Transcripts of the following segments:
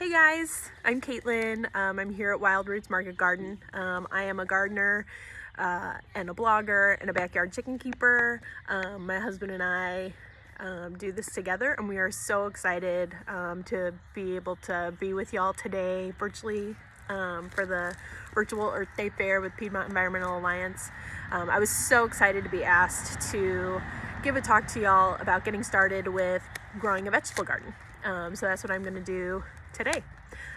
Hey guys, I'm Caitlin. I'm here at Wild Roots Market Garden. I am a gardener and a blogger and a backyard chicken keeper. My husband and I do this together, and we are so excited to be able to be with y'all today virtually for the virtual Earth Day Fair with Piedmont Environmental Alliance. I was so excited to be asked to give a talk to y'all about getting started with growing a vegetable garden. So that's what I'm going to do today.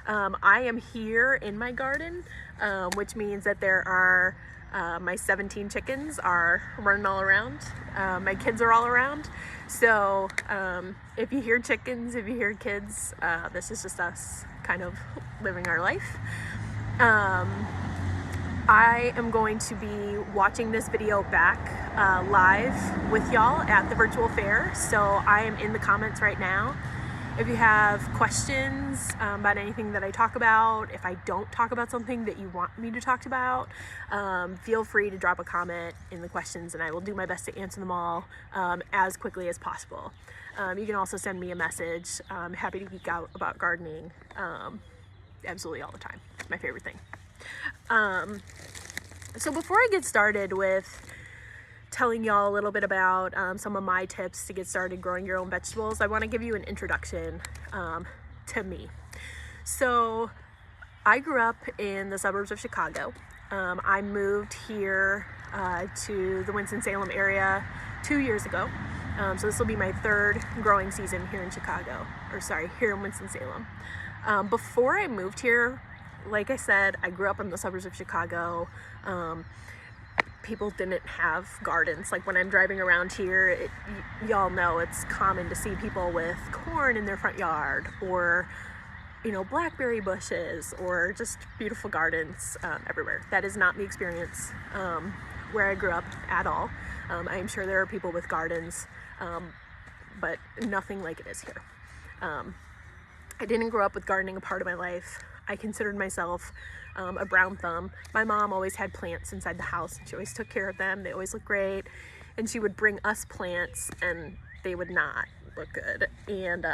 I am here in my garden, which means that there are my 17 chickens are running all around. My kids are all around. So if you hear chickens, if you hear kids, this is just us kind of living our life. I am going to be watching this video back live with y'all at the virtual fair. So I am in the comments right now. If you have questions about anything that I talk about, if I don't talk about something that you want me to talk about, feel free to drop a comment in the questions and I will do my best to answer them all as quickly as possible. You can also send me a message. I'm happy to geek out about gardening absolutely all the time. It's my favorite thing. So before I get started with telling y'all a little bit about some of my tips to get started growing your own vegetables, I want to give you an introduction to me. So I grew up in the suburbs of Chicago. I moved here to the Winston-Salem area 2 years ago. So this will be my third growing season here in here in Winston-Salem. Before I moved here, like I said, I grew up in the suburbs of Chicago. People didn't have gardens. Like when I'm driving around here, y'all know it's common to see people with corn in their front yard, or blackberry bushes, or just beautiful gardens everywhere. That is not the experience where I grew up at all. I am sure there are people with gardens, but nothing like it is here. I didn't grow up with gardening a part of my life. I considered myself a brown thumb. My mom always had plants inside the house, and she always took care of them. They always looked great, and she would bring us plants, and they would not look good. And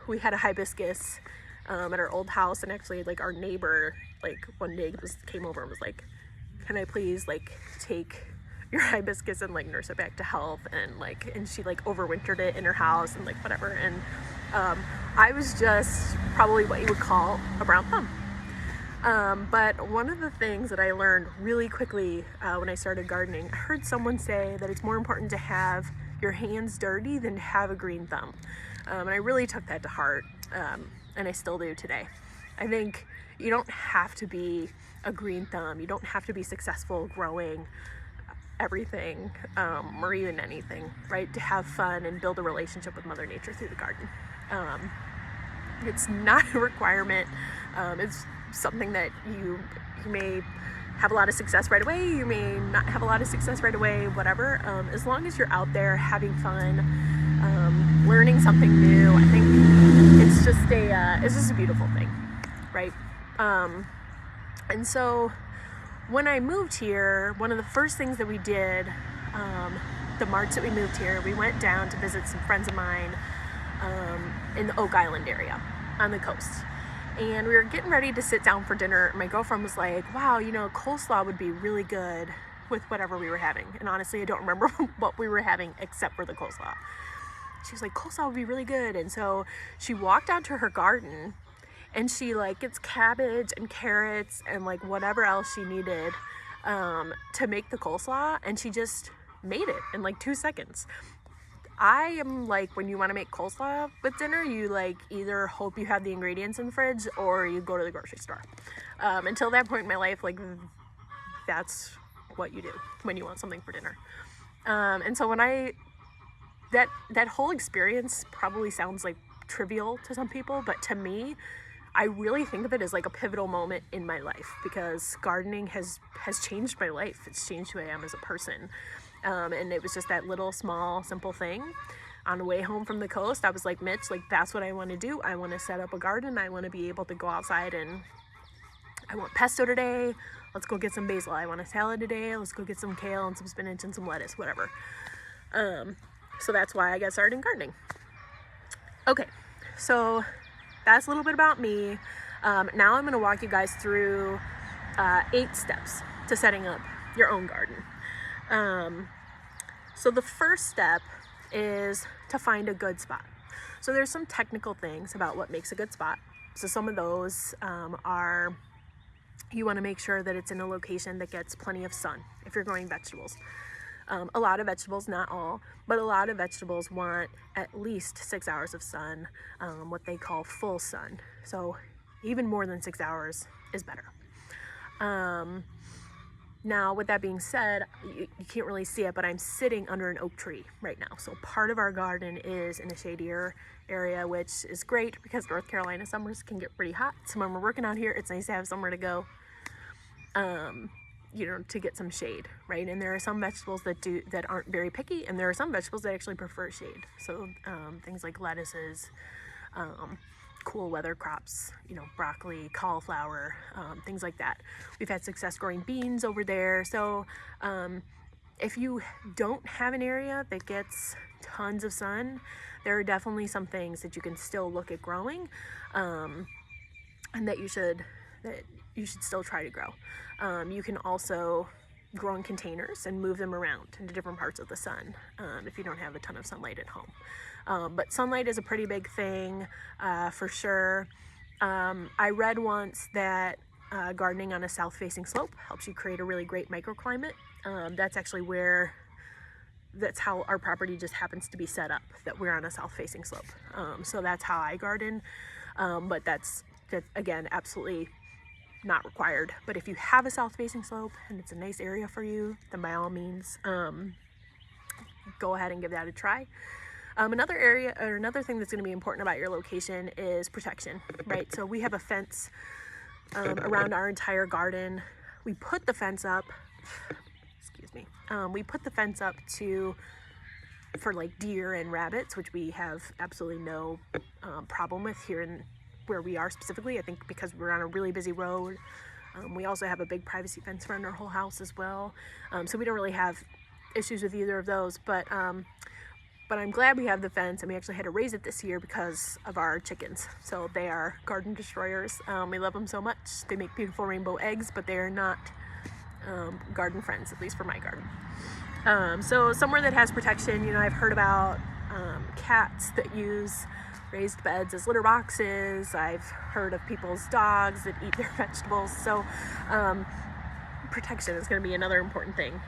we had a hibiscus at our old house, and actually, like, our neighbor, like, one day came over and was like, "Can I please, like, take your hibiscus and, like, nurse it back to health?" And she, like, overwintered it in her house and, like, whatever. And I was just probably what you would call a brown thumb. But one of the things that I learned really quickly when I started gardening, I heard someone say that it's more important to have your hands dirty than to have a green thumb. And I really took that to heart, and I still do today. I think you don't have to be a green thumb. You don't have to be successful growing everything, or even anything, right? To have fun and build a relationship with Mother Nature through the garden. It's not a requirement. It's something that you may have a lot of success right away. You may not have a lot of success right away, whatever. As long as you're out there having fun, learning something new, I think it's just a beautiful thing, right? And so when I moved here, one of the first things that we did, the March that we moved here, we went down to visit some friends of mine in the Oak Island area on the coast. And we were getting ready to sit down for dinner. My girlfriend was like, "Wow, coleslaw would be really good with whatever we were having." And honestly, I don't remember what we were having except for the coleslaw. She was like, "Coleslaw would be really good." And so she walked out to her garden and she gets cabbage and carrots and whatever else she needed to make the coleslaw. And she just made it in 2 seconds. I am when you want to make coleslaw with dinner, you either hope you have the ingredients in the fridge or you go to the grocery store. Until that point in my life, that's what you do when you want something for dinner. And so when that whole experience probably sounds trivial to some people, but to me, I really think of it as a pivotal moment in my life, because gardening has changed my life. It's changed who I am as a person. And it was just that little, small, simple thing. On the way home from the coast, I was like, "Mitch, that's what I want to do. I want to set up a garden. I want to be able to go outside, and I want pesto today. Let's go get some basil. I want a salad today. Let's go get some kale and some spinach and some lettuce," whatever. So that's why I got started in gardening. Okay, so that's a little bit about me. Now I'm going to walk you guys through 8 steps to setting up your own garden. So the first step is to find a good spot. So there's some technical things about what makes a good spot. So some of those are, you want to make sure that it's in a location that gets plenty of sun if you're growing vegetables. A lot of vegetables, not all, but a lot of vegetables want at least 6 hours of sun, what they call full sun. So even more than 6 hours is better. Now, with that being said, you can't really see it, but I'm sitting under an oak tree right now. So part of our garden is in a shadier area, which is great because North Carolina summers can get pretty hot. So when we're working out here, it's nice to have somewhere to go, to get some shade, right? And there are some vegetables that aren't very picky, and there are some vegetables that actually prefer shade. So things like lettuces, cool weather crops, broccoli, cauliflower, things like that. We've had success growing beans over there. So if you don't have an area that gets tons of sun, there are definitely some things that you can still look at growing, and that you should still try to grow. You can also grow in containers and move them around into different parts of the sun if you don't have a ton of sunlight at home. But sunlight is a pretty big thing for sure. I read once that gardening on a south-facing slope helps you create a really great microclimate. That's how our property just happens to be set up, that we're on a south-facing slope. So that's how I garden, but that's again, absolutely not required. But if you have a south-facing slope and it's a nice area for you, then by all means, go ahead and give that a try. Another thing that's going to be important about your location is protection, right? So we have a fence around our entire garden. We put the fence up, for like deer and rabbits, which we have absolutely no problem with here in where we are specifically. I think because we're on a really busy road. We also have a big privacy fence around our whole house as well. So we don't really have issues with either of those, but I'm glad we have the fence, and we actually had to raise it this year because of our chickens. So they are garden destroyers. We love them so much. They make beautiful rainbow eggs, but they are not garden friends, at least for my garden. So somewhere that has protection, I've heard about cats that use raised beds as litter boxes. I've heard of people's dogs that eat their vegetables. So protection is going to be another important thing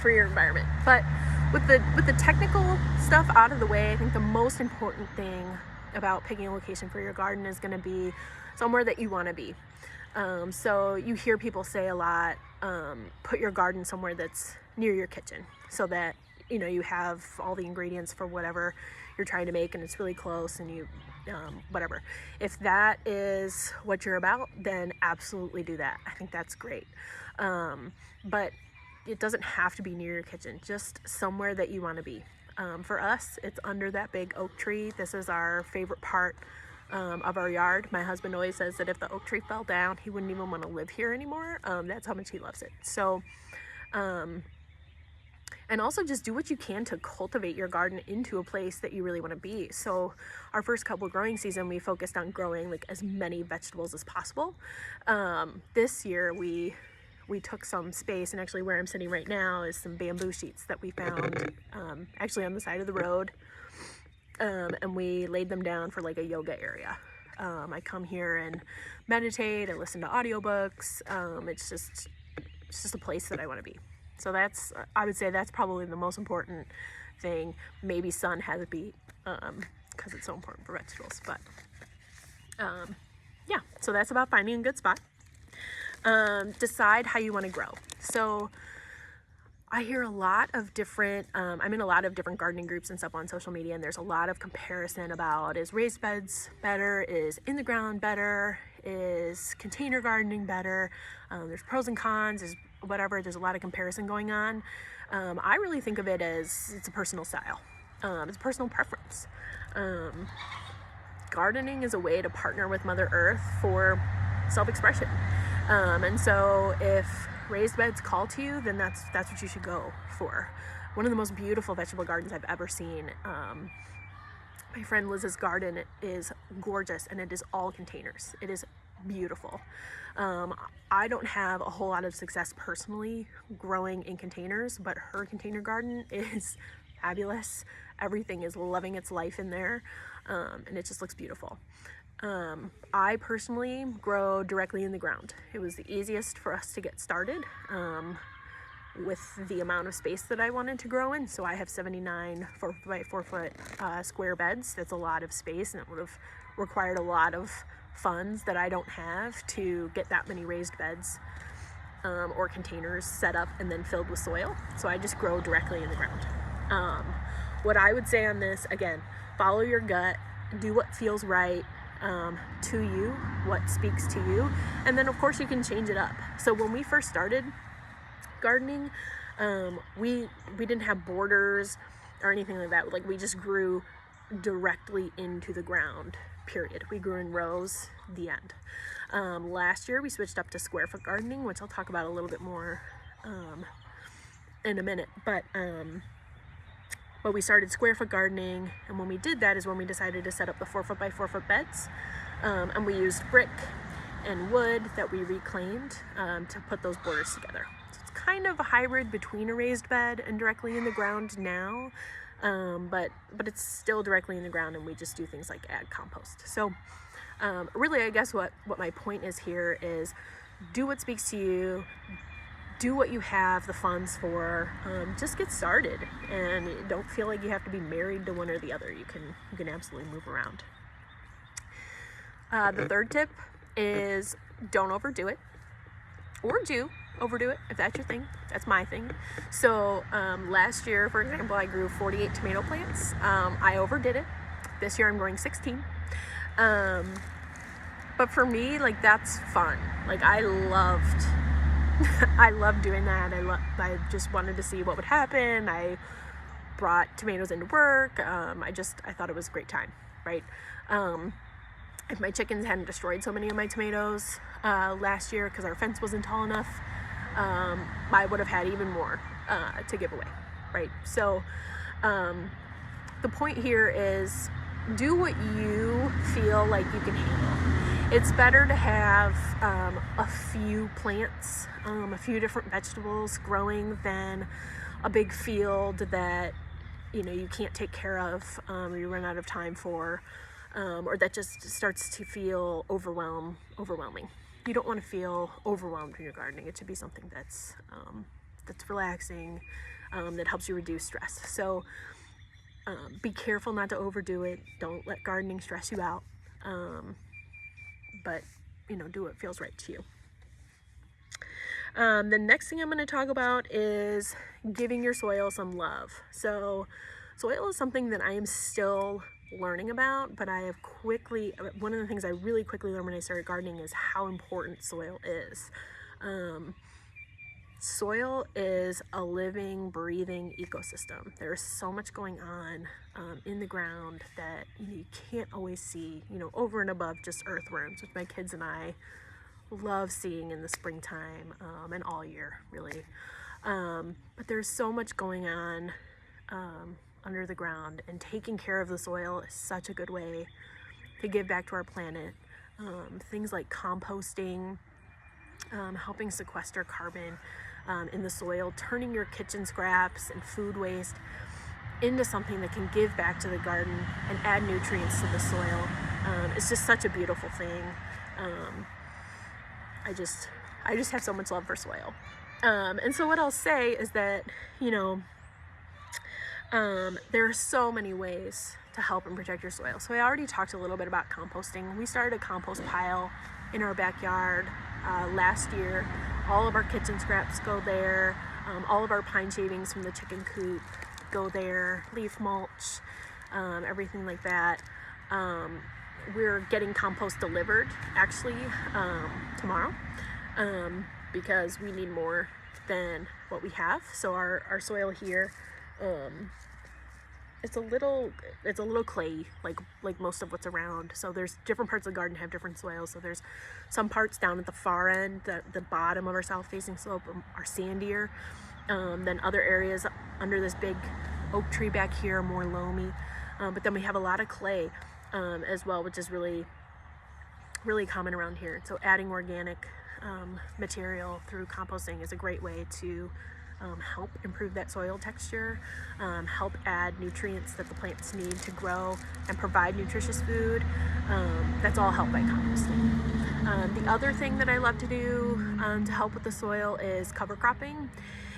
for your environment. But with the technical stuff out of the way, I think the most important thing about picking a location for your garden is going to be somewhere that you want to be. So you hear people say a lot, put your garden somewhere that's near your kitchen so that you have all the ingredients for whatever you're trying to make, and it's really close, and you whatever. If that is what you're about, then absolutely do that. I think that's great. But it doesn't have to be near your kitchen, just somewhere that you want to be. For us, it's under that big oak tree. This is our favorite part of our yard. My husband always says that if the oak tree fell down, he wouldn't even want to live here anymore. That's how much he loves it. So and also just do what you can to cultivate your garden into a place that you really want to be. So our first couple growing season, we focused on growing like as many vegetables as possible. This year we took some space, and actually where I'm sitting right now is some bamboo sheets that we found actually on the side of the road, and we laid them down for like a yoga area. I come here and meditate, I listen to audiobooks. It's just a place that I want to be. So I would say that's probably the most important thing. Maybe sun has a beat because it's so important for vegetables. But yeah, so that's about finding a good spot. Decide how you want to grow. So I hear a lot of different, I'm in a lot of different gardening groups and stuff on social media, and there's a lot of comparison about, is raised beds better? Is in the ground better? Is container gardening better? There's pros and cons, there's whatever, there's a lot of comparison going on. I really think of it as it's a personal style. It's a personal preference. Gardening is a way to partner with Mother Earth for self-expression. And so if raised beds call to you, then that's what you should go for. One of the most beautiful vegetable gardens I've ever seen My friend Liz's garden is gorgeous, and it is all containers. It is beautiful. I don't have a whole lot of success personally growing in containers, but her container garden is fabulous. Everything is loving its life in there, and it just looks beautiful. I personally grow directly in the ground. It was the easiest for us to get started with the amount of space that I wanted to grow in. So I have 79 4 by 4 foot square beds. That's a lot of space, and it would have required a lot of funds that I don't have to get that many raised beds or containers set up and then filled with soil. So I just grow directly in the ground. What I would say on this, again, follow your gut, do what feels right to you, what speaks to you, and then of course you can change it up. So when we first started gardening, we didn't have borders or anything like that. Like, we just grew directly into the ground, period. We grew in rows, the end. Last year we switched up to square foot gardening, which I'll talk about a little bit more in a minute, but we started square foot gardening, and when we did that is when we decided to set up the 4 foot by 4 foot beds, and we used brick and wood that we reclaimed to put those borders together. So it's kind of a hybrid between a raised bed and directly in the ground now, but it's still directly in the ground, and we just do things like add compost. So really, I guess what my point is here is do what speaks to you, do what you have the funds for, just get started, and don't feel like you have to be married to one or the other. You can absolutely move around. The third tip is don't overdo it, or do overdo it if that's your thing. That's my thing. So last year, for example, I grew 48 tomato plants. I overdid it. This year I'm growing 16. But for me, like, that's fun. Like, I loved doing that. I just wanted to see what would happen. I brought tomatoes into work. I thought it was a great time, right? If my chickens hadn't destroyed so many of my tomatoes last year because our fence wasn't tall enough, I would have had even more to give away, right? So the point here is do what you feel like you can handle. It's better to have a few plants, a few different vegetables growing than a big field that you can't take care of, or you run out of time for, or that just starts to feel overwhelming. You don't want to feel overwhelmed when you're gardening. It should be something that's relaxing, that helps you reduce stress. So be careful not to overdo it. Don't let gardening stress you out. But do what feels right to you. The next thing I'm going to talk about is giving your soil some love. So soil is something that I am still learning about, but one of the things I really quickly learned when I started gardening is how important soil is. Soil is a living, breathing ecosystem. There's so much going on in the ground that you can't always see, over and above just earthworms, which my kids and I love seeing in the springtime and all year, really. But there's so much going on under the ground, and taking care of the soil is such a good way to give back to our planet. Things like composting, helping sequester carbon in the soil, turning your kitchen scraps and food waste into something that can give back to the garden and add nutrients to the soil. It's just such a beautiful thing. I just have so much love for soil. And so what I'll say is that, there are so many ways to help and protect your soil. So I already talked a little bit about composting. We started a compost pile in our backyard last year. All of our kitchen scraps go there. All of our pine shavings from the chicken coop go there. Leaf mulch, everything like that. We're getting compost delivered actually tomorrow because we need more than what we have. So our soil here, it's a little clay, like most of what's around. So there's different parts of the garden have different soils. So there's some parts down at the far end, the bottom of our south facing slope are sandier. Then other areas under this big oak tree back here are more loamy. But then we have a lot of clay as well, which is really common around here. So adding organic material through composting is a great way to help improve that soil texture, help add nutrients that the plants need to grow and provide nutritious food. That's all helped by composting. The other thing that I love to do to help with the soil is cover cropping.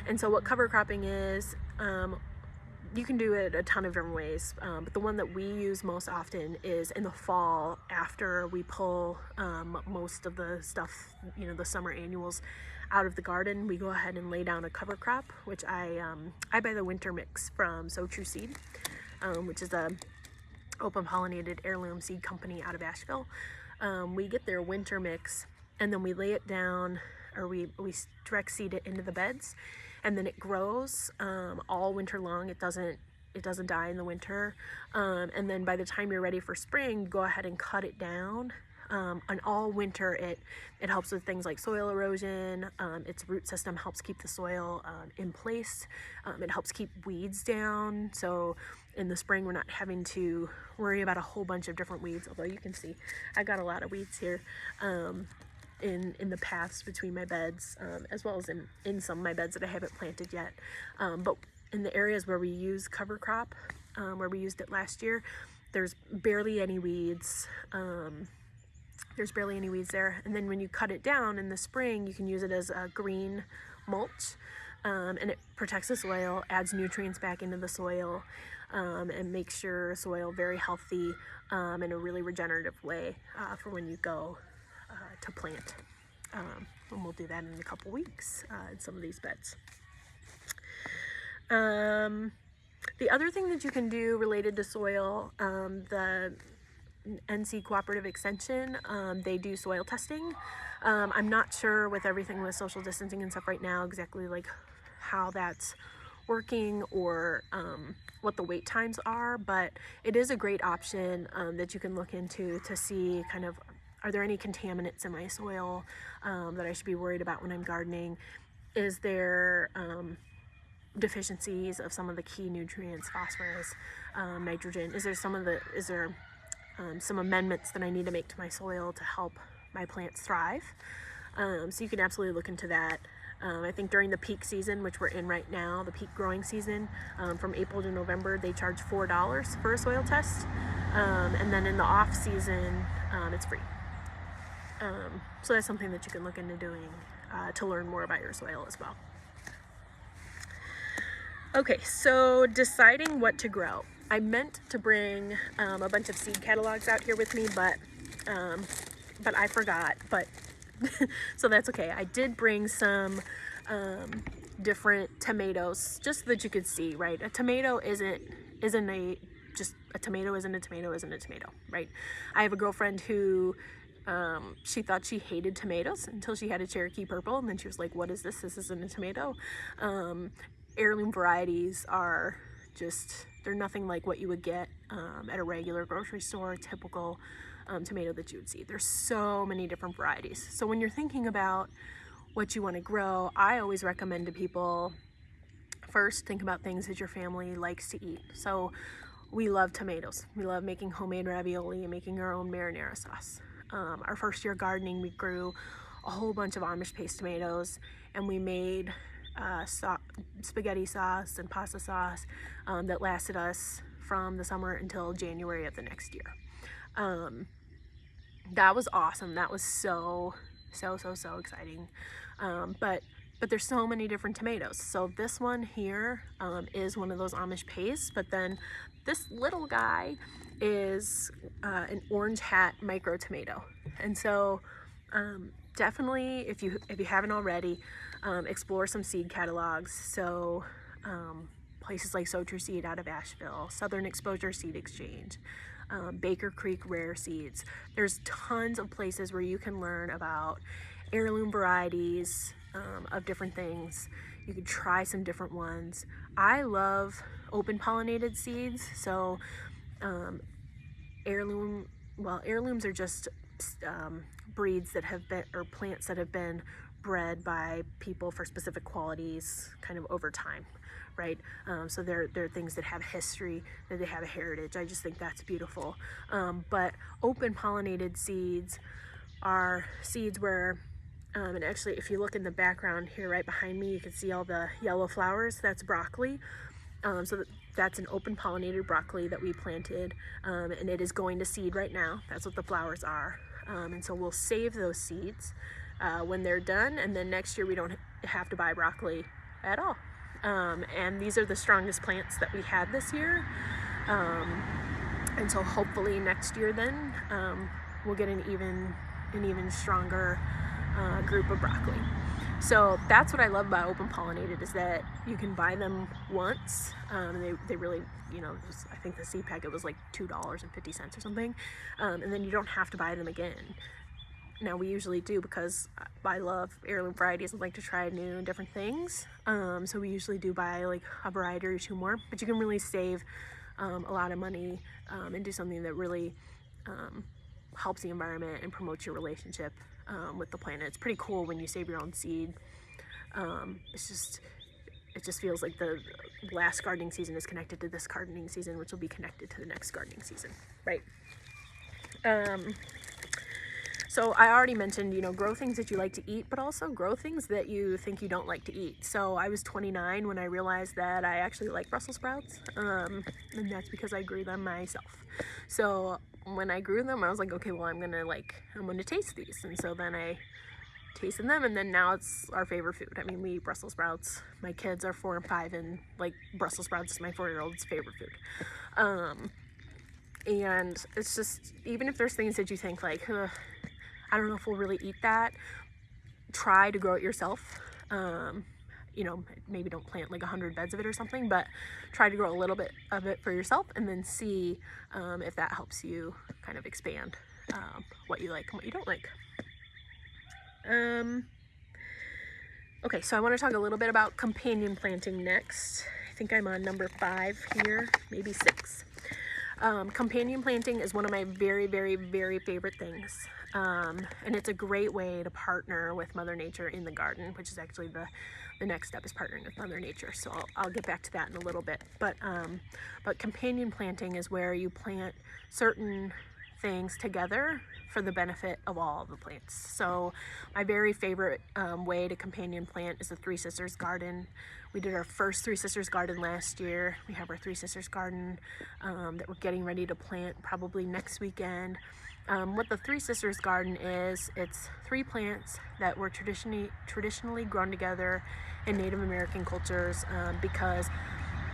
And so what cover cropping is, you can do it a ton of different ways, but the one that we use most often is in the fall after we pull most of the stuff, the summer annuals out of the garden. We go ahead and lay down a cover crop, which I buy the winter mix from So True Seed, which is a open pollinated heirloom seed company out of Asheville. We get their winter mix and then we lay it down, or we direct seed it into the beds, and then it grows all winter long. It doesn't die in the winter, and then by the time you're ready for spring, go ahead and cut it down. And all winter it helps with things like soil erosion. Its root system helps keep the soil in place. It helps keep weeds down, so in the spring we're not having to worry about a whole bunch of different weeds, although you can see I got a lot of weeds here in the paths between my beds, as well as in some of my beds that I haven't planted yet. But in the areas where we use cover crop, where we used it last year, there's barely any weeds. There. And then when you cut it down in the spring, you can use it as a green mulch, and it protects the soil, adds nutrients back into the soil, and makes your soil very healthy in a really regenerative way for when you go to plant. And we'll do that in a couple weeks in some of these beds. The other thing that you can do related to soil, the NC Cooperative Extension, they do soil testing. I'm not sure with everything with social distancing and stuff right now exactly like how that's working or what the wait times are, but it is a great option that you can look into to see kind of, are there any contaminants in my soil that I should be worried about when I'm gardening? Is there deficiencies of some of the key nutrients, phosphorus, nitrogen? Is there some amendments that I need to make to my soil to help my plants thrive? So you can absolutely look into that. I think during the peak season, which we're in right now, the peak growing season, from April to November, they charge $4 for a soil test. And then in the off season, it's free. So that's something that you can look into doing to learn more about your soil as well. Okay, so deciding what to grow. I meant to bring a bunch of seed catalogs out here with me, but I forgot. But so that's okay. I did bring some different tomatoes, just so that you could see, right? A tomato isn't a tomato, right? I have a girlfriend who she thought she hated tomatoes until she had a Cherokee Purple, and then she was like, "What is this? This isn't a tomato." Heirloom varieties are they're nothing like what you would get at a regular grocery store, typical tomato that you would see. There's so many different varieties. So when you're thinking about what you want to grow, I always recommend to people, first, think about things that your family likes to eat. So we love tomatoes. We love making homemade ravioli and making our own marinara sauce. Our first year gardening, we grew a whole bunch of Amish paste tomatoes, and we made spaghetti sauce and pasta sauce that lasted us from the summer until January of the next year. That was awesome. That was so exciting. But there's so many different tomatoes. So this one here is one of those Amish pastes, but then this little guy is an orange hat micro tomato. And so definitely, if you haven't already, explore some seed catalogs. So places like So True Seed out of Asheville, Southern Exposure Seed Exchange, Baker Creek Rare Seeds. There's tons of places where you can learn about heirloom varieties of different things. You could try some different ones. I love open pollinated seeds. So heirlooms are just breeds that have been, or plants that have been bred by people for specific qualities kind of over time, right? So they're things that have history, that they have a heritage. I just think that's beautiful. But open pollinated seeds are seeds where, and actually if you look in the background here right behind me, you can see all the yellow flowers. That's broccoli. So that's an open pollinated broccoli that we planted, and it is going to seed right now. That's what the flowers are. And so we'll save those seeds when they're done, and then next year we don't have to buy broccoli at all. And these are the strongest plants that we had this year. And so hopefully next year then we'll get an even stronger group of broccoli. So that's what I love about open pollinated, is that you can buy them once. They really, I think the seed packet was like $2.50 or something. And then you don't have to buy them again. Now we usually do, because I love heirloom varieties and like to try new and different things. So we usually do buy like a variety or two more, but you can really save a lot of money and do something that really helps the environment and promotes your relationship with the planet. It's pretty cool when you save your own seed. It just feels like the last gardening season is connected to this gardening season, which will be connected to the next gardening season, right? So I already mentioned, grow things that you like to eat, but also grow things that you think you don't like to eat. So I was 29 when I realized that I actually like Brussels sprouts, and that's because I grew them myself. So when I grew them, I was like, okay, well, I'm gonna taste these. And so then I tasted them, and then now it's our favorite food. I mean, we eat Brussels sprouts. My kids are 4 and 5, and like Brussels sprouts is my 4-year-old's favorite food. And it's just, even if there's things that you think like, I don't know if we'll really eat that, try to grow it yourself. Maybe don't plant like 100 beds of it or something, but try to grow a little bit of it for yourself, and then see if that helps you kind of expand what you like and what you don't like. Okay, so I want to talk a little bit about companion planting next. I think I'm on number 5 here, maybe 6. Companion planting is one of my very, very, very favorite things. And it's a great way to partner with Mother Nature in the garden, which is actually the next step, is partnering with Mother Nature. So I'll get back to that in a little bit. But companion planting is where you plant certain things together for the benefit of all the plants. So my very favorite way to companion plant is the Three Sisters garden. We did our first Three Sisters garden last year. We have our Three Sisters garden that we're getting ready to plant probably next weekend. What the Three Sisters garden is, it's 3 plants that were traditionally grown together in Native American cultures because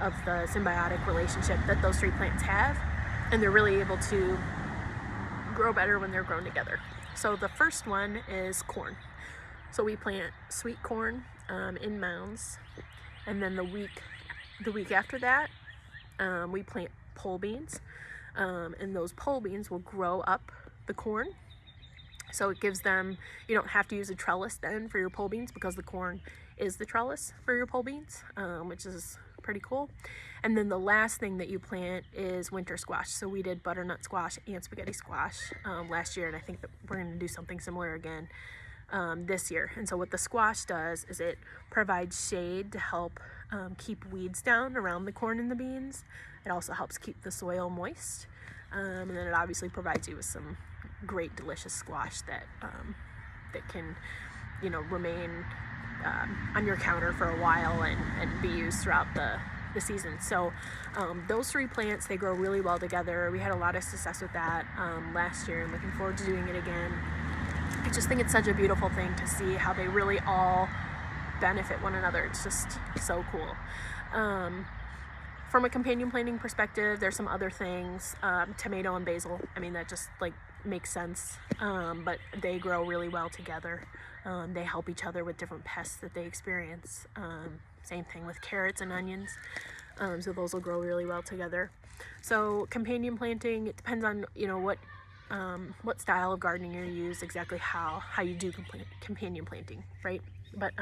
of the symbiotic relationship that those 3 plants have, and they're really able to grow better when they're grown together. So the first one is corn. So we plant sweet corn in mounds, and then the week after that we plant pole beans, and those pole beans will grow up the corn. So it gives them, you don't have to use a trellis then for your pole beans, because the corn is the trellis for your pole beans, which is pretty cool. And then the last thing that you plant is winter squash. So we did butternut squash and spaghetti squash last year, and I think that we're going to do something similar again this year. And so what the squash does is it provides shade to help keep weeds down around the corn and the beans. It also helps keep the soil moist, and then it obviously provides you with some great delicious squash that can remain on your counter for a while and be used throughout the season. So those 3 plants, they grow really well together. We had a lot of success with that last year, and looking forward to doing it again. I just think it's such a beautiful thing to see how they really all benefit one another. It's just so cool. From a companion planting perspective, there's some other things, tomato and basil. I mean, that just makes sense, but they grow really well together. They help each other with different pests that they experience. Same thing with carrots and onions. So those will grow really well together. So companion planting, it depends on what style of gardening you use, exactly how you do companion planting, right? But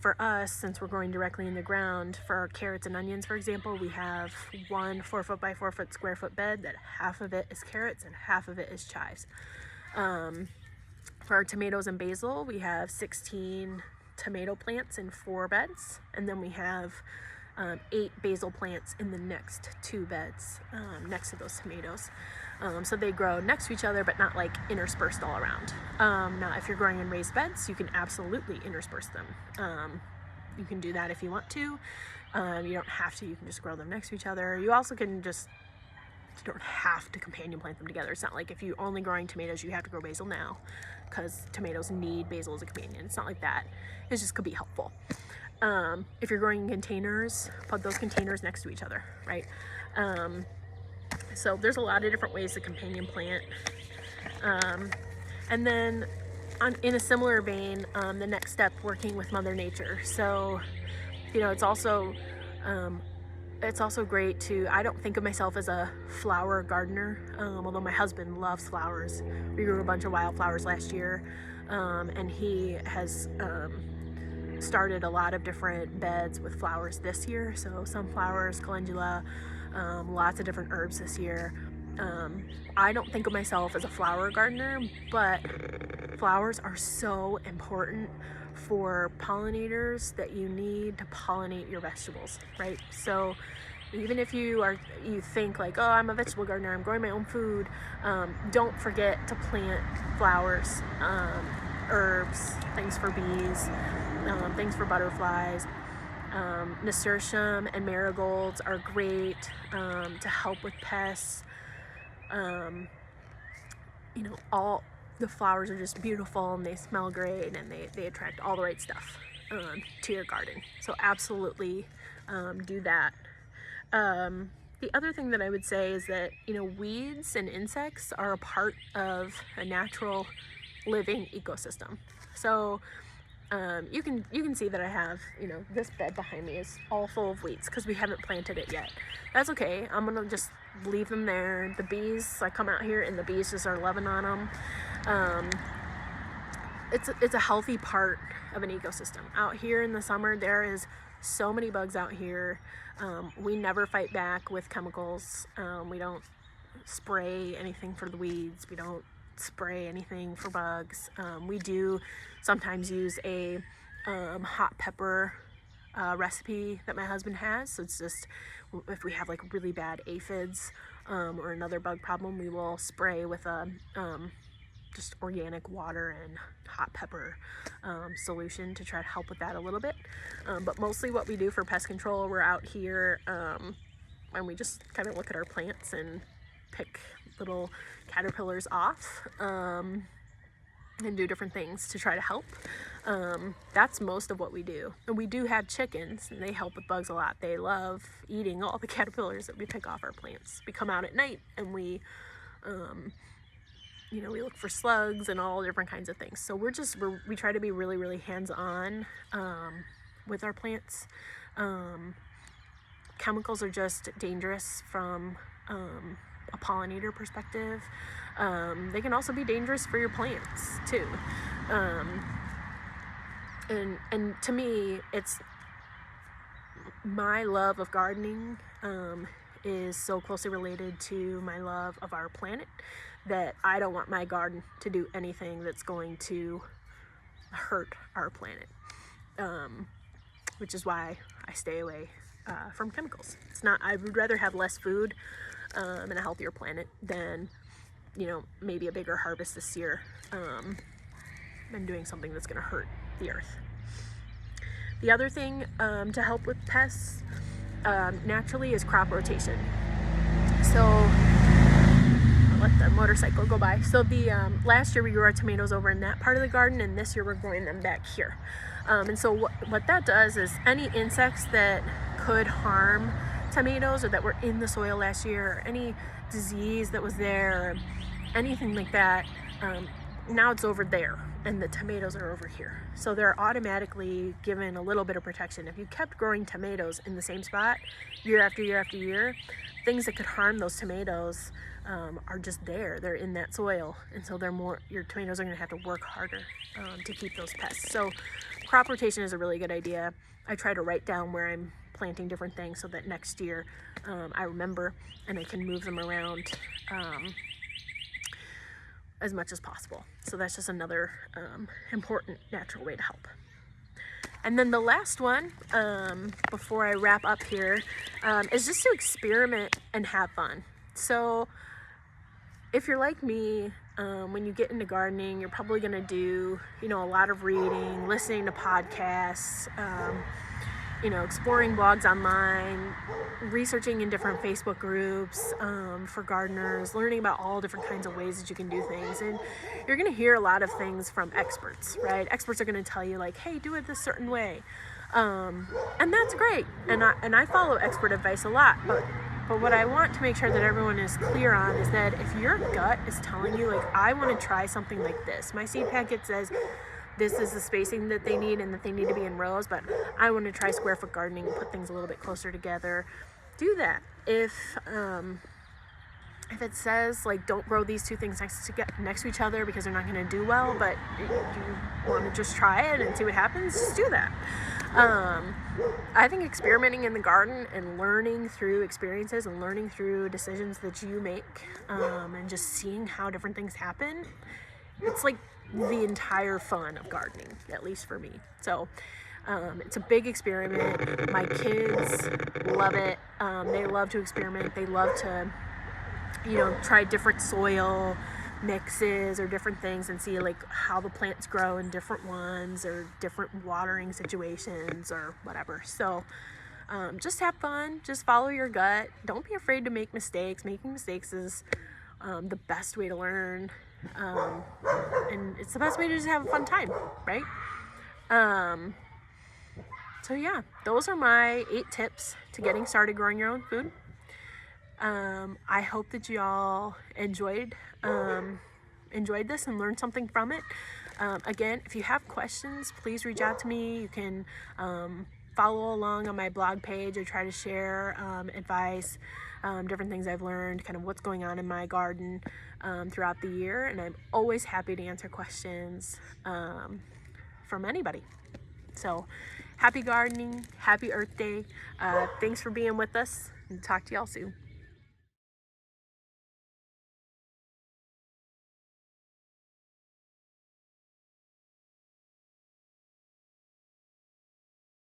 for us, since we're growing directly in the ground, for our carrots and onions, for example, we have one 4-foot by 4-foot square foot bed that half of it is carrots and half of it is chives. For our tomatoes and basil, we have 16 tomato plants in 4 beds, and then we have 8 basil plants in the next 2 beds next to those tomatoes. So they grow next to each other, but not like interspersed all around. Now, if you're growing in raised beds, you can absolutely intersperse them. You can do that if you want to. You don't have to. You can just grow them next to each other. You also can just, you don't have to companion plant them together. It's not like if you're only growing tomatoes, you have to grow basil now, because tomatoes need basil as a companion. It's not like that. It just could be helpful. If you're growing in containers, put those containers next to each other, right? So there's a lot of different ways to companion plant. And then in a similar vein, the next step, working with Mother Nature. So, you know, it's also great to, I don't think of myself as a flower gardener, although my husband loves flowers. We grew a bunch of wildflowers last year, and he has started a lot of different beds with flowers this year. So sunflowers, calendula, lots of different herbs this year. I don't think of myself as a flower gardener, but flowers are so important for pollinators that you need to pollinate your vegetables, right? So even if you think like, oh, I'm a vegetable gardener, I'm growing my own food, don't forget to plant flowers, herbs, things for bees, things for butterflies. Nasturtium and marigolds are great to help with pests. You know, all the flowers are just beautiful, and they smell great, and they attract all the right stuff to your garden. So absolutely do that. The other thing that I would say is that, you know, weeds and insects are a part of a natural living ecosystem. So you can see that I have, you know, this bed behind me is all full of weeds because we haven't planted it yet. That's okay. I'm gonna just leave them there. The bees, I come out here and the bees just are loving on them. It's a healthy part of an ecosystem. Out here in the summer, there is so many bugs out here. We never fight back with chemicals. We don't spray anything for the weeds. We don't spray anything for bugs. We do sometimes use a hot pepper recipe that my husband has. So it's just, if we have like really bad aphids or another bug problem, we will spray with a just organic water and hot pepper solution to try to help with that a little bit. But mostly what we do for pest control, we're out here and we just kind of look at our plants and pick little caterpillars off and do different things to try to help. That's most of what we do. And we do have chickens, and they help with bugs a lot. They love eating all the caterpillars that we pick off our plants. We come out at night and we you know, we look for slugs and all different kinds of things. So we try to be really, really hands-on with our plants. Chemicals are just dangerous from a pollinator perspective. They can also be dangerous for your plants too. And to me, it's my love of gardening is so closely related to my love of our planet that I don't want my garden to do anything that's going to hurt our planet, which is why I stay away from chemicals. I would rather have less food and a healthier planet than, you know, maybe a bigger harvest this year than doing something that's going to hurt the earth. The other thing to help with pests naturally is crop rotation. So I'll let the motorcycle go by. So the last year we grew our tomatoes over in that part of the garden, and this year we're growing them back here. And so what that does is any insects that could harm tomatoes or that were in the soil last year, or any disease that was there, or anything like that, now it's over there and the tomatoes are over here. So they're automatically given a little bit of protection. If you kept growing tomatoes in the same spot year after year after year, things that could harm those tomatoes are just there. They're in that soil, and so your tomatoes are going to have to work harder to keep those pests. So crop rotation is a really good idea. I try to write down where I'm planting different things so that next year I remember and I can move them around. as much as possible. So that's just another important natural way to help. And then the last one, before I wrap up here, is just to experiment and have fun. So if you're like me, when you get into gardening, you're probably going to do, a lot of reading, listening to podcasts, exploring blogs online, researching in different Facebook groups for gardeners, learning about all different kinds of ways that you can do things. And you're going to hear a lot of things from experts, right? Experts are going to tell you like, hey, do it this certain way. And that's great. And I follow expert advice a lot, but what I want to make sure that everyone is clear on is that if your gut is telling you like, I want to try something like this, my seed packet says this is the spacing that they need and that they need to be in rows, but I want to try square foot gardening and put things a little bit closer together, do that. If it says like don't grow these two things next to each other because they're not going to do well, but you want to just try it and see what happens, just do that. I think experimenting in the garden and learning through experiences and learning through decisions that you make, and just seeing how different things happen, it's like the entire fun of gardening, at least for me. So it's a big experiment. My kids love it. They love to experiment. They love to try different soil mixes or different things and see like how the plants grow in different ones or different watering situations or whatever. So just have fun, just follow your gut, don't be afraid to make mistakes. Making mistakes is the best way to learn, and it's the best way to just have a fun time, right? So yeah, those are my 8 tips to getting started growing your own food. I hope that y'all enjoyed this and learned something from it. Again, if you have questions, please reach out to me. You can follow along on my blog page. I try to share advice, different things I've learned, kind of what's going on in my garden throughout the year, and I'm always happy to answer questions from anybody. So happy gardening, happy Earth Day. Thanks for being with us, and talk to y'all soon.